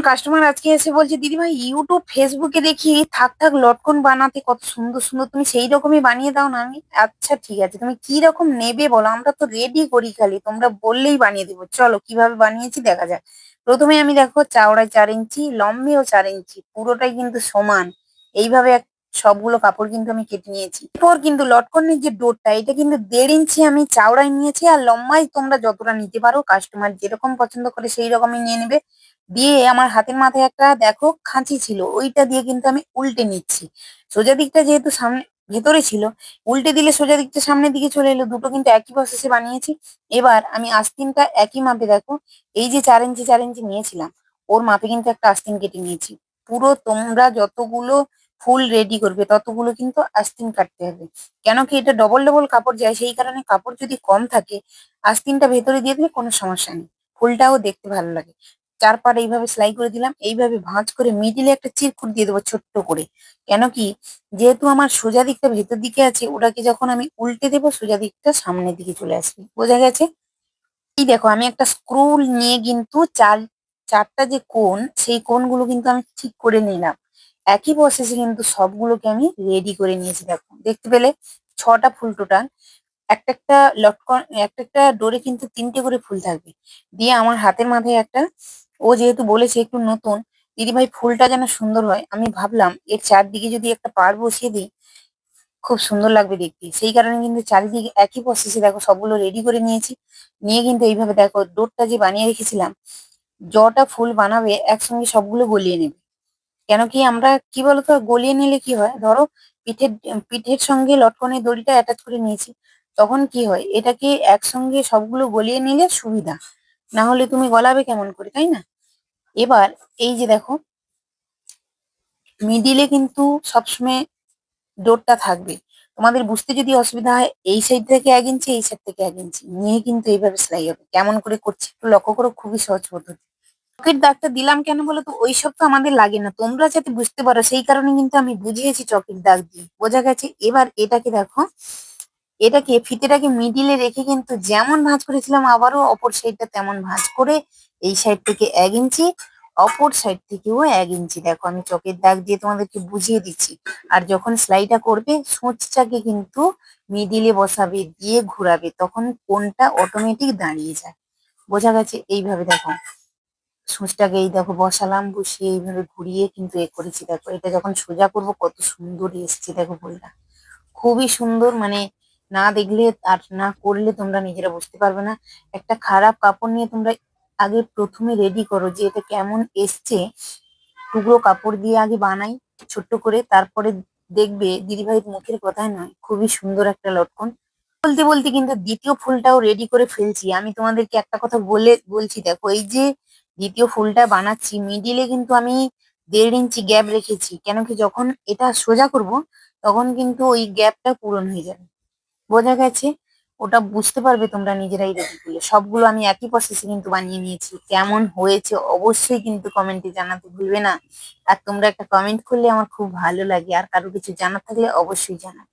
Customer আজকে এসে বলছে দিদি ভাই ইউটিউব ফেসবুকে দেখি থাক থাক লটকন বানাতে কত সুন্দর সুন্দর, তুমি সেই রকমই বানিয়ে দাও না। আমি আচ্ছা ঠিক আছে, তুমি কি রকম নেবে বলো, আমরা তো রেডি করি, খালি তোমরা বললেই বানিয়ে দেবো। চলো কিভাবে বানিয়েছি দেখা যাক। প্রথমে আমি দেখো চওড়ায় 4 ইঞ্চি, লম্বেও 4 ইঞ্চি, পুরোটাই কিন্তু সমান। এইভাবে সবগুলো কাপড় কিন্তু আমি কেটে নিয়েছি। এরপর কিন্তু লটকনের যে ডোরটা, এটা কিন্তু 1.5 ইঞ্চি আমি চাওড়ায় নিয়েছি, আর লম্বাই তোমরা যতটা নিতে পারো, কাস্টমার যেরকম পছন্দ করে সেই রকমই নিয়ে নেবে। দিয়ে আমার হাতের মাথায় একটা দেখো খাঁচি ছিল, ওইটা দিয়ে কিন্তু আমি উল্টে নিচ্ছি। সোজা দিকটা যেহেতু সামনে ভেতরে ছিল, উল্টে দিলে সোজা দিকটা সামনের দিকে চলে এলো। দুটো কিন্তু একই প্রসেসে বানিয়েছি। এবার আমি আস্তিনটা একই মাপে দেখো, এই যে 4 ইঞ্চি 4 ইঞ্চি নিয়েছিলাম, ওর মাপে কিন্তু একটা আস্তিন কেটে নিয়েছি। পুরো তোমরা যতগুলো ফুল রেডি করবে ততগুলো কিন্তু আস্তিন কাটতে হবে। কেন কি এটা ডবল ডবল কাপড় যায়, সেই কারণে কাপড় যদি কম থাকে আস্তিনটা ভেতরে দিয়ে দিলে কোনো সমস্যা নেই, ফুলটাও দেখতে ভালো লাগে। চারপাট এইভাবে সেলাই করে দিলাম, এইভাবে ভাঁজ করে মিডিলে একটা চিরকুট দিয়ে দেবো ছোট্ট করে। কেন কি, যেহেতু আমার সোজা দিকটা ভেতর দিকে আছে, ওটাকে যখন আমি উল্টে দেবো সোজা দিকটা সামনের দিকে চলে আসবে। বোঝা গেছে? এই দেখো আমি একটা স্ক্রু নিয়ে কিন্তু চারটা যে কোণ, সেই কোণগুলো কিন্তু আমি ঠিক করে নিলাম। একই প্রসেসে কিন্তু সবগুলোকে আমি রেডি করে নিয়েছি। দেখো দেখতে পেলে 6টা ফুল টোটাল। একটা একটা লটকন, একটা একটা ডোরে কিন্তু 3টে করে ফুল থাকবে। দিয়ে আমার হাতের মাথায় একটা, ও যেহেতু বলেছে একটু নতুন, দিদি ভাই ফুলটা যেন সুন্দর হয়, আমি ভাবলাম এর চারদিকে যদি একটা পাড় বসিয়ে দিই খুব সুন্দর লাগবে দেখতে। সেই কারণে কিন্তু চারিদিকে একই প্রসেসে দেখো সবগুলো রেডি করে নিয়েছি। নিয়ে কিন্তু এইভাবে দেখো ডোরটা যে বানিয়ে রেখেছিলাম, যটা ফুল বানাবে একসঙ্গে সবগুলো গলিয়ে নেবে। কেন কি, আমরা কি বলতো গলিয়ে নিলে কি হয়, ধরো পিঠের পিঠের সঙ্গে লটকনের দড়িটা অ্যাটাচ করে নিয়েছি, তখন কি হয় এটাকে একসঙ্গে সবগুলো গলিয়ে নিলে সুবিধা। না হলে তুমি গলাবে কেমন করে, তাই না? এবার এই যে দেখো মিডিলে কিন্তু সবসময় ডোরটা থাকবে। তোমাদের বুঝতে যদি অসুবিধা হয়, এই সাইড থেকে 1 ইঞ্চি, এই সাইড থেকে 1 ইঞ্চি নিয়ে কিন্তু এইভাবে সেলাই হবে। কেমন করে করছি একটু লক্ষ্য করো, খুবই সহজ পদ্ধতি। চকের দাগটা দিলাম কেন বলো তো, ওইসব তো আমাদের লাগে না, তোমরা যাতে বুঝতে পারো সেই কারণে কিন্তু আমি বুঝিয়েছি চকের দাগ দিয়ে। বোঝা গেছে? এবার এটাকে দেখো, এটাকে ফিতেটাকে মিডিলে রেখে কিন্তু যেমন ভাঁজ করেছিলাম আবারও অপর সাইডটা তেমন ভাঁজ করে, এই সাইড থেকে 1 ইঞ্চি, অপর সাইড থেকেও 1 ইঞ্চি। দেখো আমি চকের দাগ দিয়ে তোমাদেরকে বুঝিয়ে দিচ্ছি। আর যখন সেলাইটা করবে সূচটাকে কিন্তু মিডিলে বসাবে, দিয়ে ঘোরাবে, তখন কোনটা অটোমেটিক দাঁড়িয়ে যায়। বোঝা গেছে? এইভাবে দেখো সূচটাকে এই দেখো বসালাম, বসিয়ে এইভাবে ঘুরিয়ে কিন্তু এ করেছি। দেখো এটা যখন সোজা করবো কত সুন্দর এসছে দেখো ফুলটা, খুবই সুন্দর। মানে না দেখলে আর না করলে তোমরা নিজেরা বুঝতে পারবে না। একটা খারাপ কাপড় নিয়ে তোমরা আগে প্রথমে রেডি করো যে এটা কেমন এসছে, টুকরো কাপড় দিয়ে আগে বানাই ছোট্ট করে, তারপরে দেখবে দিদিভাইয়ের মুখের কথাই নয়, খুবই সুন্দর একটা লটকন। বলতে বলতে কিন্তু দ্বিতীয় ফুলটাও রেডি করে ফেলছি। আমি তোমাদেরকে একটা কথা বলছি, দেখো এই যে দ্বিতীয় ফুলটা বানাচ্ছি, মিডিলে কিন্তু আমি 1.5 ইঞ্চি গ্যাপ রেখেছি। কেন কি, যখন এটা সোজা করব তখন কিন্তু ওই গ্যাপটা পূরণ হয়ে যাবে। বোঝা গেছে? ওটা বুঝতে পারবে তোমরা নিজেরাই রেডি করলে। সবগুলো আমি একই প্রসেসে কিন্তু বানিয়ে নিয়েছি। কেমন হয়েছে অবশ্যই কিন্তু কমেন্টে জানাতে ভুলবে না। আর তোমরা একটা কমেন্ট করলে আমার খুব ভালো লাগে। আর কারো কিছু জানার থাকলে অবশ্যই জানাবে।